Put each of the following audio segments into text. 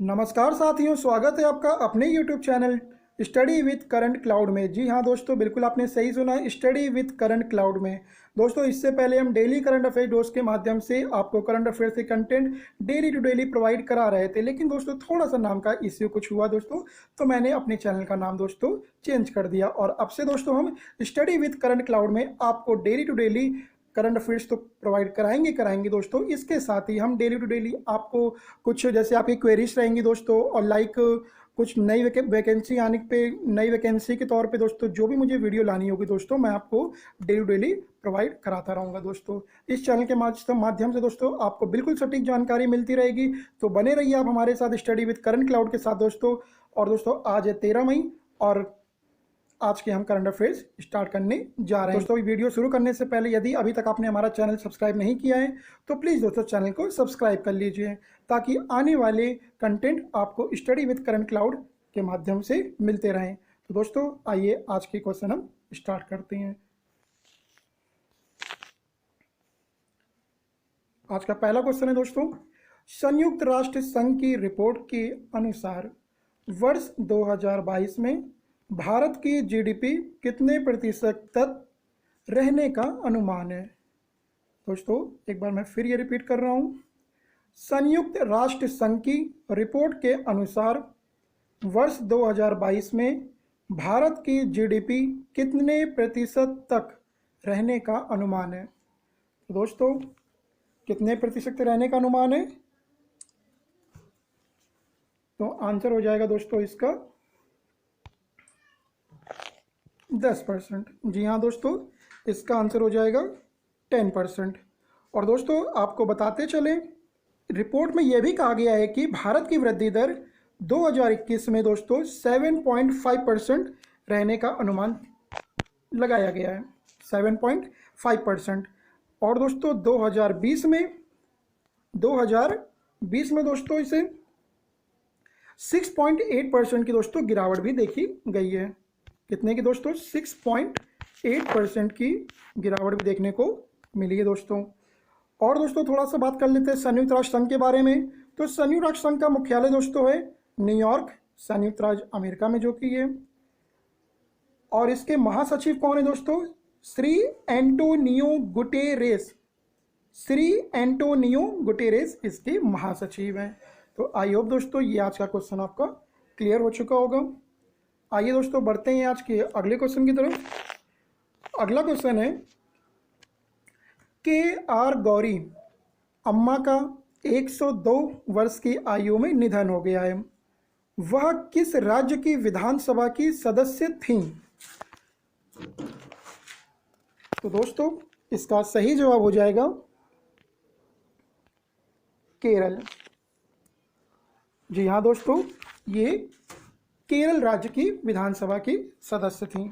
नमस्कार साथियों, स्वागत है आपका अपने YouTube channel study with current cloud में। जी हाँ दोस्तों, बिल्कुल आपने सही सुना, स्टडी विथ करंट क्लाउड में। दोस्तों, इससे पहले हम डेली करंट अफेयर डोज के माध्यम से आपको करंट अफेयर से content daily to daily provide करा रहे थे, लेकिन दोस्तों थोड़ा सा नाम का इश्यू कुछ हुआ दोस्तों, तो मैंने अपने चैनल का नाम दोस्तों चेंज कर दिया और अब से दोस्तों हम स्टडी विथ करंट क्लाउड में आपको daily to daily current affairs तो प्रोवाइड कराएंगे दोस्तों। इसके साथ ही हम डेली टू डेली आपको कुछ जैसे आपकी क्वेरीज रहेंगी दोस्तों, और लाइक कुछ नई वैकेंसी आने पे, नई वैकेंसी के तौर पे दोस्तों जो भी मुझे वीडियो लानी होगी दोस्तों, मैं आपको डेली टू डेली प्रोवाइड कराता रहूँगा दोस्तों। इस चैनल के माध्यम से दोस्तों आपको बिल्कुल सटीक जानकारी मिलती रहेगी, तो बने रहिए आप हमारे साथ स्टडी विद करंट क्लाउड के साथ दोस्तों। और दोस्तों आज है 13 मई और आज के हम करंट अफेयर्स स्टार्ट करने जा रहे हैं दोस्तों। वीडियो शुरू करने से पहले यदि अभी तक आपने हमारा चैनल सब्सक्राइब नहीं किया है तो प्लीज़ दोस्तों चैनल को सब्सक्राइब कर लीजिए, ताकि आने वाले कंटेंट आपको स्टडी विद करंट क्लाउड के माध्यम से मिलते रहें। तो दोस्तों आइए आज के क्वेश्चन हम स्टार्ट करते हैं। आज का पहला क्वेश्चन है दोस्तों, संयुक्त राष्ट्र संघ की रिपोर्ट के अनुसार वर्ष 2022 में भारत की जीडीपी कितने प्रतिशत तक रहने का अनुमान है। दोस्तों एक बार मैं फिर ये रिपीट कर रहा हूँ, संयुक्त राष्ट्र संघ की रिपोर्ट के अनुसार वर्ष 2022 में भारत की जीडीपी कितने प्रतिशत तक रहने का अनुमान है। तो दोस्तों कितने प्रतिशत रहने का अनुमान है, तो आंसर हो जाएगा दोस्तों इसका 10%। जी हाँ दोस्तों, इसका आंसर हो जाएगा 10%। और दोस्तों आपको बताते चले, रिपोर्ट में यह भी कहा गया है कि भारत की वृद्धि दर 2021 में दोस्तों 7.5% रहने का अनुमान लगाया गया है, 7.5%। और दोस्तों 2020 में दोस्तों इसे 6.8% की दोस्तों गिरावट भी देखी गई है। कितने की दोस्तों? 6.8% की गिरावट भी देखने को मिली है दोस्तों। और दोस्तों थोड़ा सा बात कर लेते हैं संयुक्त राष्ट्र संघ के बारे में। तो संयुक्त राष्ट्र संघ का मुख्यालय दोस्तों है न्यूयॉर्क, संयुक्त राज्य अमेरिका में जो कि है। और इसके महासचिव कौन है दोस्तों? Shri Antonio Guterres. Shri Antonio Guterres इसके महासचिव हैं। तो आई होप दोस्तों ये आज का क्वेश्चन आपका क्लियर हो चुका होगा। आइए दोस्तों बढ़ते हैं आज के अगले क्वेश्चन की तरफ। अगला क्वेश्चन है, के.आर. गौरी अम्मा का 102 वर्ष की आयु में निधन हो गया है। वह किस राज्य की विधानसभा की सदस्य थीं? तो दोस्तों इसका सही जवाब हो जाएगा केरल। जी हाँ दोस्तों, ये केरल राज्य की विधानसभा की सदस्य थीं।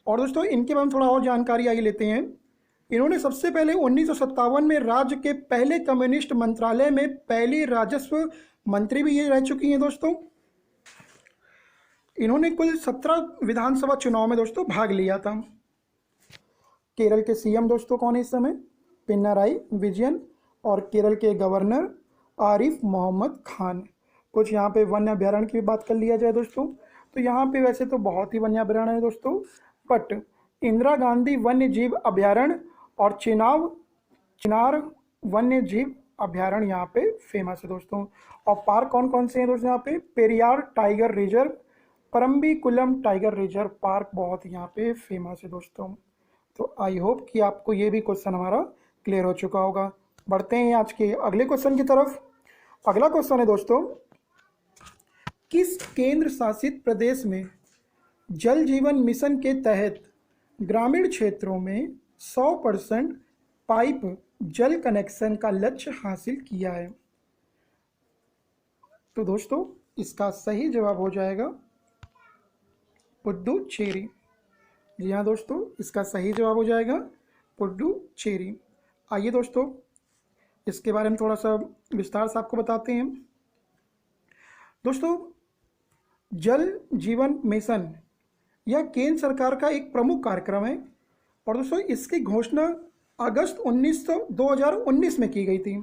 और दोस्तों इनके बारे में थोड़ा और जानकारी आगे लेते हैं। इन्होंने सबसे पहले 1957 में राज्य के पहले कम्युनिस्ट मंत्रालय में पहली राजस्व मंत्री भी ये रह चुकी हैं दोस्तों। इन्होंने कुल 17 विधानसभा चुनाव में दोस्तों भाग लिया था। केरल के सीएम दोस्तों कौन है इस समय? पिनाराई विजयन। और केरल के गवर्नर आरिफ मोहम्मद खान। कुछ यहाँ पे वन्य अभ्यारण्य की बात कर लिया जाए दोस्तों, तो यहाँ पे वैसे तो बहुत ही वन्य अभ्यारण्य है दोस्तों, बट इंदिरा गांधी वन्य जीव अभ्यारण्य और चिनार वन्य जीव अभ्यारण्य यहाँ पे फेमस है दोस्तों। और पार्क कौन कौन से हैं दोस्तों यहाँ पे? Periyar tiger reserve, Parambikulam tiger reserve park बहुत यहाँ पे फेमस है दोस्तों। तो आई होप कि आपको ये भी क्वेश्चन हमारा क्लियर हो चुका होगा। बढ़ते हैं आज के अगले क्वेश्चन की तरफ। अगला क्वेश्चन है दोस्तों, किस केंद्र शासित प्रदेश में जल जीवन मिशन के तहत ग्रामीण क्षेत्रों में 100% पाइप जल कनेक्शन का लक्ष्य हासिल किया है? तो दोस्तों इसका सही जवाब हो जाएगा पुडुचेरी। जी हाँ दोस्तों, इसका सही जवाब हो जाएगा पुडुचेरी। आइए दोस्तों इसके बारे में थोड़ा सा विस्तार से आपको बताते हैं। दोस्तों जल जीवन मिशन यह केंद्र सरकार का एक प्रमुख कार्यक्रम है और दोस्तों इसकी घोषणा अगस्त 2019 में की गई थी।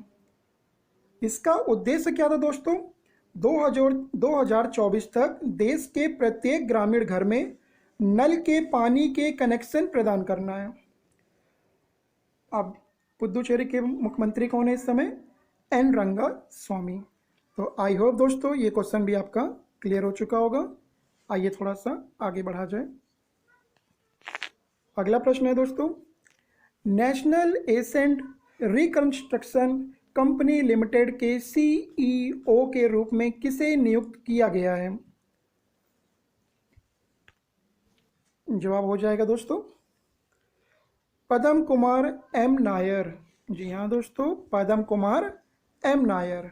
इसका उद्देश्य क्या था दोस्तों? 2024 तक देश के प्रत्येक ग्रामीण घर में नल के पानी के कनेक्शन प्रदान करना है। अब पुदुचेरी के मुख्यमंत्री कौन है इस समय? एन रंगा स्वामी। तो आई होप दोस्तों ये क्वेश्चन भी आपका क्लियर हो चुका होगा। आइए थोड़ा सा आगे बढ़ा जाए। अगला प्रश्न है दोस्तों, national asset reconstruction company limited के सीईओ के रूप में किसे नियुक्त किया गया है? जवाब हो जाएगा दोस्तों पदम कुमार एम नायर। जी हाँ दोस्तों, पदम कुमार एम नायर।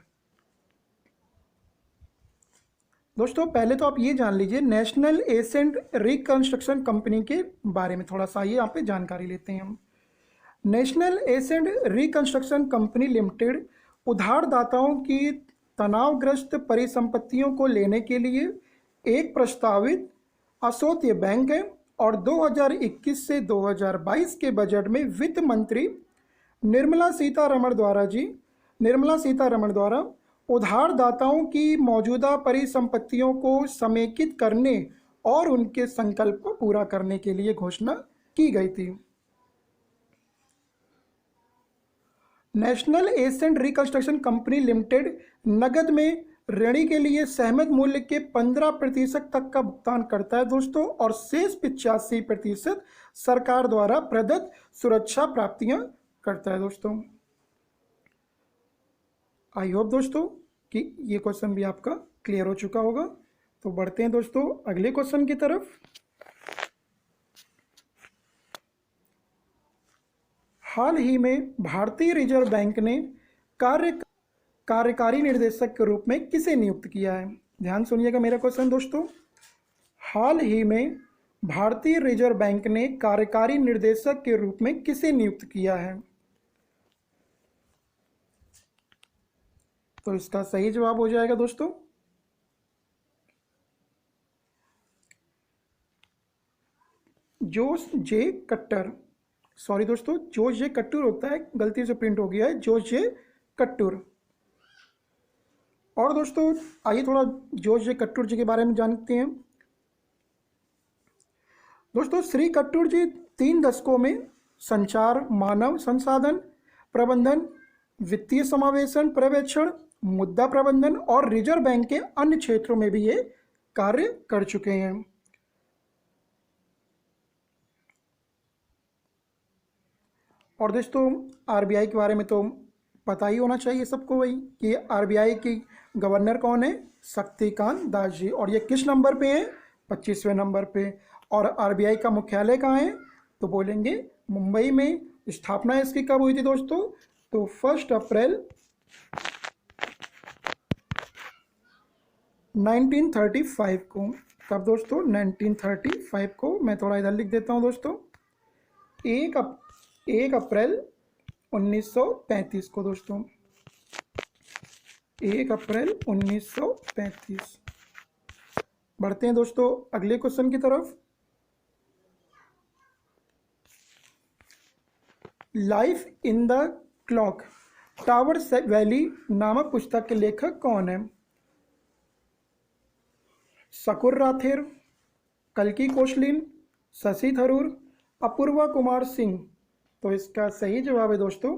दोस्तों पहले तो आप ये जान लीजिए नेशनल एसेंट रिकंस्ट्रक्शन कंपनी के बारे में थोड़ा सा, ये यहाँ पे जानकारी लेते हैं हम। National asset reconstruction company limited उधारदाताओं की तनावग्रस्त परिसंपत्तियों को लेने के लिए एक प्रस्तावित आश्वस्त बैंक है और 2021 से 2022 के बजट में वित्त मंत्री निर्मला सीतारमण द्वारा उधारदाताओं की मौजूदा परिसंपत्तियों को समेकित करने और उनके संकल्प को पूरा करने के लिए घोषणा की गई थी। National asset reconstruction company limited नगद में ऋणी के लिए सहमत मूल्य के 15% तक का भुगतान करता है दोस्तों, और शेष 85% सरकार द्वारा प्रदत्त सुरक्षा प्राप्तियां करता है दोस्तों। आई होप दोस्तों कि ये क्वेश्चन भी आपका क्लियर हो चुका होगा। तो बढ़ते हैं दोस्तों अगले क्वेश्चन की तरफ। हाल ही में भारतीय रिजर्व बैंक ने कार्यकारी निर्देशक के रूप में किसे नियुक्त किया है? ध्यान सुनिएगा मेरा क्वेश्चन दोस्तों। हाल ही में भारतीय रिजर्व बैंक ने कार्यकारी निर्देशक के रूप में किसे नियुक्त किया है? तो इसका सही जवाब हो जाएगा दोस्तों जोश जे कट्टर। सॉरी दोस्तों, जोश जे कट्टूर होता है, गलती से प्रिंट हो गया है, जोश जे कट्टूर। और दोस्तों आइए थोड़ा जोश जे कट्टूर जी के बारे में जानते हैं। दोस्तों श्री कट्टूर जी 3 दशकों में संचार, मानव संसाधन प्रबंधन, वित्तीय समावेशन पर्यवेक्षण, मुद्रा प्रबंधन और रिजर्व बैंक के अन्य क्षेत्रों में भी ये कार्य कर चुके हैं। और दोस्तों आरबीआई के बारे में तो पता ही होना चाहिए सबको वही कि आरबीआई की गवर्नर कौन है? शक्तिकांत दास जी। और ये किस नंबर पे है? 25वें नंबर पे। और आरबीआई का मुख्यालय कहाँ है? तो बोलेंगे मुंबई में। स्थापना इसकी कब हुई थी दोस्तों? तो 1 अप्रैल 1935 को। कब दोस्तों? 1935 को। मैं थोड़ा इधर लिख देता हूँ दोस्तों, 1 अप्रैल 1935 को दोस्तों, 1 अप्रैल 1935। बढ़ते हैं दोस्तों अगले क्वेश्चन की तरफ। Life in the clock tower valley नामक पुस्तक के लेखक कौन है? शकुर राथेर, कल्की कोचलिन, शशि थरूर, अपूर्वा कुमार सिंह। तो इसका सही जवाब है दोस्तों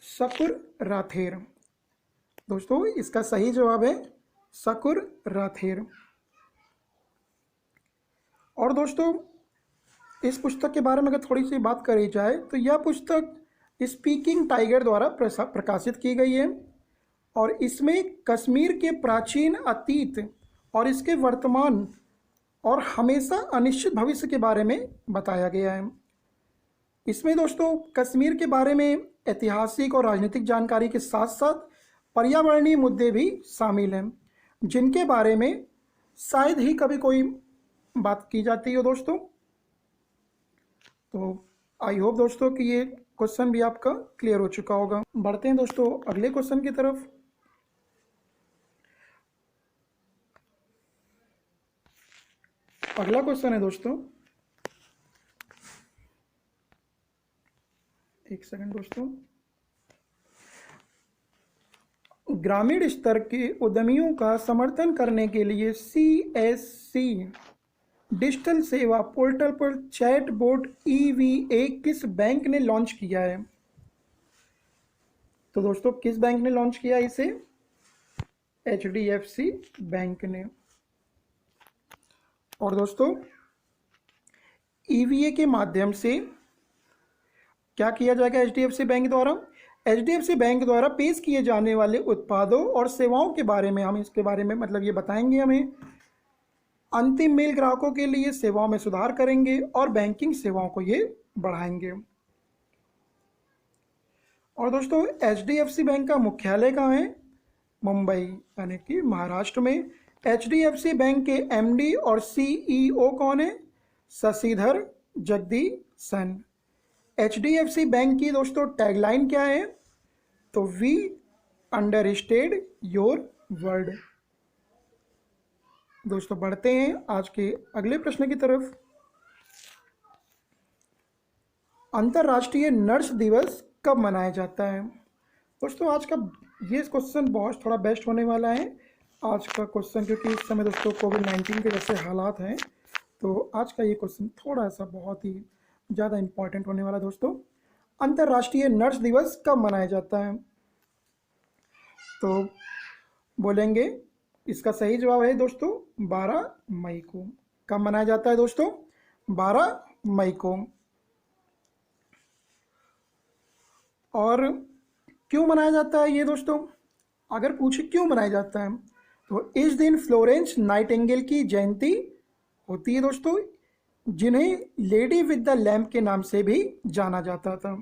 शकुर राथेर। दोस्तों इसका सही जवाब है शकुर राथेर। और दोस्तों इस पुस्तक के बारे में अगर थोड़ी सी बात करी जाए तो यह पुस्तक स्पीकिंग टाइगर द्वारा प्रकाशित की गई है और इसमें कश्मीर के प्राचीन अतीत और इसके वर्तमान और हमेशा अनिश्चित भविष्य के बारे में बताया गया है। इसमें दोस्तों कश्मीर के बारे में ऐतिहासिक और राजनीतिक जानकारी के साथ साथ पर्यावरणीय मुद्दे भी शामिल हैं, जिनके बारे में शायद ही कभी कोई बात की जाती हो दोस्तों। तो आई होप दोस्तों कि ये क्वेश्चन भी आपका क्लियर हो चुका होगा। बढ़ते हैं दोस्तों अगले क्वेश्चन की तरफ। अगला क्वेश्चन है दोस्तों, एक सेकंड दोस्तों। ग्रामीण स्तर के उद्यमियों का समर्थन करने के लिए CSC डिजिटल सेवा पोर्टल पर चैट बोट EVA किस बैंक ने लॉन्च किया है? तो दोस्तों किस बैंक ने लॉन्च किया इसे? HDFC बैंक ने। और दोस्तों EVA के माध्यम से क्या किया जाएगा HDFC बैंक द्वारा? HDFC बैंक द्वारा पेश किए जाने वाले उत्पादों और सेवाओं के बारे में हम इसके बारे में मतलब ये बताएंगे हमें। अंतिम मेल ग्राहकों के लिए सेवाओं में सुधार करेंगे और बैंकिंग सेवाओं को ये बढ़ाएंगे। और दोस्तों HDFC बैंक का मुख्यालय कहाँ है? मुंबई यानी कि महाराष्ट्र में। HDFC बैंक के MD और CEO कौन है? शशिधर जगदीशन। HDFC बैंक की दोस्तों टैगलाइन क्या है? तो वी अंडरस्टैंड योर वर्ड। दोस्तों बढ़ते हैं आज के अगले प्रश्न की तरफ। अंतर्राष्ट्रीय नर्स दिवस कब मनाया जाता है? दोस्तों आज का ये क्वेश्चन बहुत थोड़ा बेस्ट होने वाला है आज का क्वेश्चन, क्योंकि इस समय दोस्तों कोविड-19 के जैसे हालात हैं, तो आज का ये क्वेश्चन थोड़ा सा बहुत ही ज़्यादा इम्पॉर्टेंट होने वाला है दोस्तों। अंतर्राष्ट्रीय नर्स दिवस कब मनाया जाता है? तो बोलेंगे इसका सही जवाब है दोस्तों 12 मई को। कब मनाया जाता है दोस्तों? 12 मई को। और क्यों मनाया जाता है ये दोस्तों? अगर पूछे क्यों मनाया जाता है तो इस दिन फ्लोरेंस नाइटिंगेल की जयंती होती है दोस्तों, जिन्हें लेडी विद द लैम्प के नाम से भी जाना जाता था।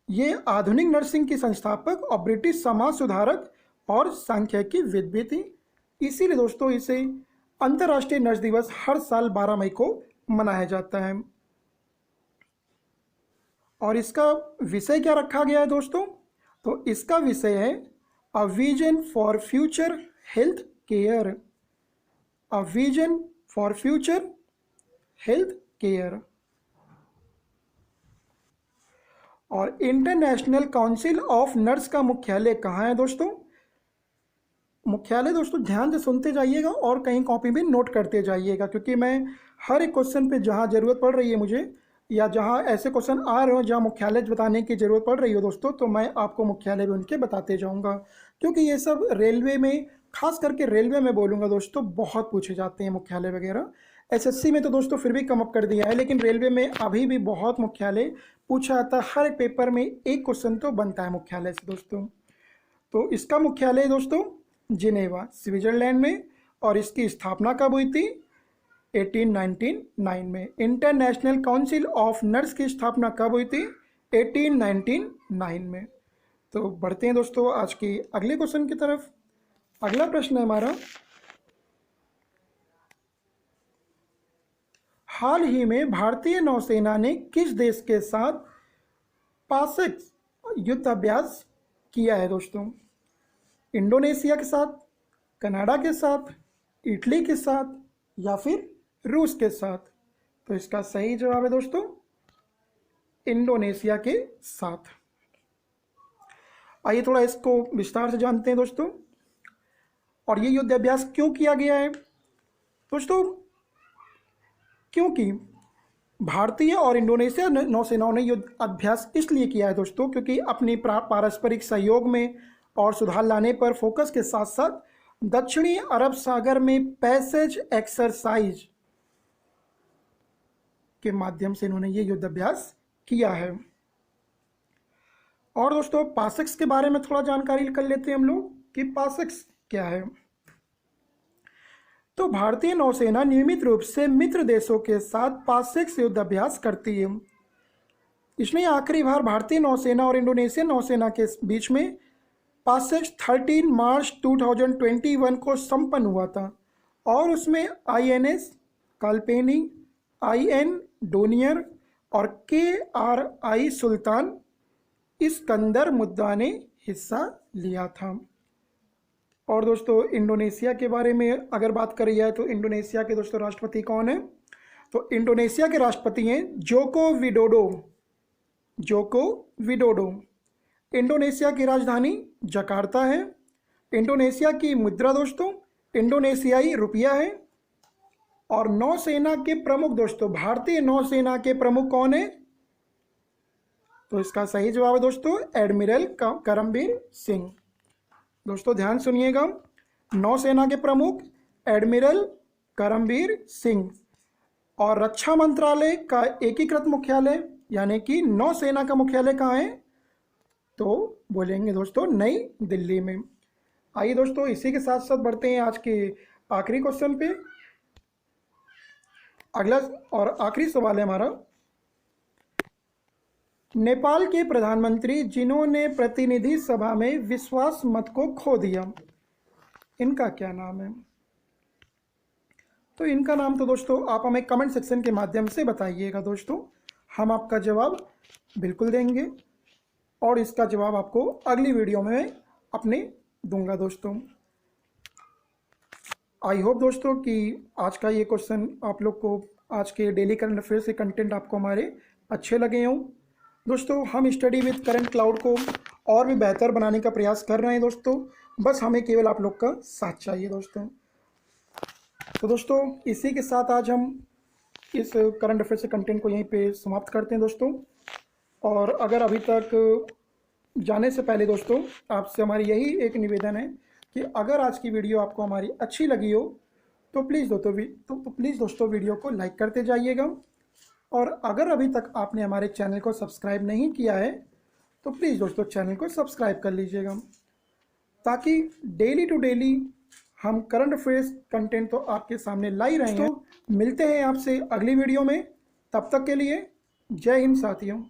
ये आधुनिक नर्सिंग की संस्थापक और ब्रिटिश समाज सुधारक और सांख्यिकीविद भी थी। इसीलिए दोस्तों इसे अंतर्राष्ट्रीय नर्स दिवस हर साल 12 मई को मनाया जाता है। और इसका विषय क्या रखा गया है दोस्तों? तो इसका विषय है a vision for future health care. A vision for future health care. और इंटरनेशनल काउंसिल ऑफ नर्स का मुख्यालय कहाँ है दोस्तों? मुख्यालय दोस्तों ध्यान से सुनते जाइएगा और कहीं कॉपी में नोट करते जाइएगा, क्योंकि मैं हर एक क्वेश्चन पे जहाँ ज़रूरत पड़ रही है मुझे, या जहाँ ऐसे क्वेश्चन आ रहे हो जहाँ मुख्यालय बताने की ज़रूरत पड़ रही हो दोस्तों, तो मैं आपको मुख्यालय भी उनके बताते जाऊँगा, क्योंकि ये सब रेलवे में, खास करके रेलवे में बोलूँगा दोस्तों, बहुत पूछे जाते हैं मुख्यालय वगैरह। SSC में तो दोस्तों फिर भी कम अप कर दिया है, लेकिन रेलवे में अभी भी बहुत मुख्यालय पूछा जाता है। हर एक पेपर में एक क्वेश्चन तो बनता है मुख्यालय से दोस्तों। तो इसका मुख्यालय दोस्तों जिनेवा स्विट्जरलैंड में, और इसकी स्थापना कब हुई थी? 1899 में। इंटरनेशनल काउंसिल ऑफ नर्स की स्थापना कब हुई थी? 1899 में। तो बढ़ते हैं दोस्तों आज के अगले क्वेश्चन की तरफ। अगला प्रश्न है हमारा, हाल ही में भारतीय नौसेना ने किस देश के साथ पासेक्स युद्ध अभ्यास किया है दोस्तों? इंडोनेशिया के साथ, कनाडा के साथ, इटली के साथ, या फिर रूस के साथ? तो इसका सही जवाब है दोस्तों इंडोनेशिया के साथ। आइए थोड़ा इसको विस्तार से जानते हैं दोस्तों। और ये युद्ध अभ्यास क्यों किया गया है दोस्तों? क्योंकि भारतीय और इंडोनेशिया नौसेनाओं ने युद्ध अभ्यास इसलिए किया है दोस्तों, क्योंकि अपनी पारस्परिक सहयोग में और सुधार लाने पर फोकस के साथ साथ दक्षिणी अरब सागर में पैसेज एक्सरसाइज के माध्यम से इन्होंने ये युद्ध अभ्यास किया है। और दोस्तों पासेक्स के बारे में थोड़ा जानकारी कर लेते हैं हम लोग कि पासेक्स क्या है। तो भारतीय नौसेना नियमित रूप से मित्र देशों के साथ पासेक्स युद्ध अभ्यास करती है। इसमें आखिरी बार भारतीय नौसेना और इंडोनेशियन नौसेना के बीच में पासेक्स 13 मार्च 2021 को संपन्न हुआ था, और उसमें INS काल्पेनी, IN डोनियर और KRI सुल्तान इस्कंदर मुद्दा ने हिस्सा लिया था। और दोस्तों इंडोनेशिया के बारे में अगर बात करी जाए तो इंडोनेशिया के दोस्तों राष्ट्रपति कौन है? तो इंडोनेशिया के राष्ट्रपति हैं Joko Widodo. Joko Widodo. Indonesia की राजधानी जकार्ता है। इंडोनेशिया की मुद्रा दोस्तों इंडोनेशियाई रुपया है। और नौसेना के प्रमुख दोस्तों, भारतीय नौसेना के प्रमुख कौन है? तो इसका सही जवाब है दोस्तों एडमिरल करमबीर सिंह। दोस्तों ध्यान सुनिएगा, नौसेना के प्रमुख एडमिरल करमबीर सिंह। और रक्षा मंत्रालय का एकीकृत मुख्यालय यानी कि नौसेना का मुख्यालय कहाँ है? तो बोलेंगे दोस्तों नई दिल्ली में। आइए दोस्तों इसी के साथ साथ बढ़ते हैं आज के आखिरी क्वेश्चन पे। अगला और आखिरी सवाल है हमारा, नेपाल के प्रधानमंत्री जिन्होंने प्रतिनिधि सभा में विश्वास मत को खो दिया, इनका क्या नाम है? तो इनका नाम तो दोस्तों आप हमें कमेंट सेक्शन के माध्यम से बताइएगा दोस्तों, हम आपका जवाब बिल्कुल देंगे और इसका जवाब आपको अगली वीडियो में अपने दूंगा दोस्तों। आई होप दोस्तों कि आज का ये क्वेश्चन आप लोग को, आज के डेली करंट अफेयर्स के कंटेंट आपको हमारे अच्छे लगे हों। दोस्तों हम स्टडी विद करंट क्लाउड को और भी बेहतर बनाने का प्रयास कर रहे हैं दोस्तों, बस हमें केवल आप लोग का साथ चाहिए दोस्तों। तो दोस्तों इसी के साथ आज हम इस करंट अफेयर्स के कंटेंट को यहीं पे समाप्त करते हैं दोस्तों। और अगर अभी तक जाने से पहले दोस्तों आपसे हमारी यही एक निवेदन है कि अगर आज की वीडियो आपको हमारी अच्छी लगी हो तो प्लीज़ दोस्तों वीडियो को लाइक करते जाइएगा। और अगर अभी तक आपने हमारे चैनल को सब्सक्राइब नहीं किया है तो प्लीज़ दोस्तों चैनल को सब्सक्राइब कर लीजिएगा, ताकि डेली टू डेली हम करंट अफेयर्स कंटेंट तो आपके सामने ला ही रहे हैं। तो मिलते हैं आपसे अगली वीडियो में, तब तक के लिए जय हिंद साथियों।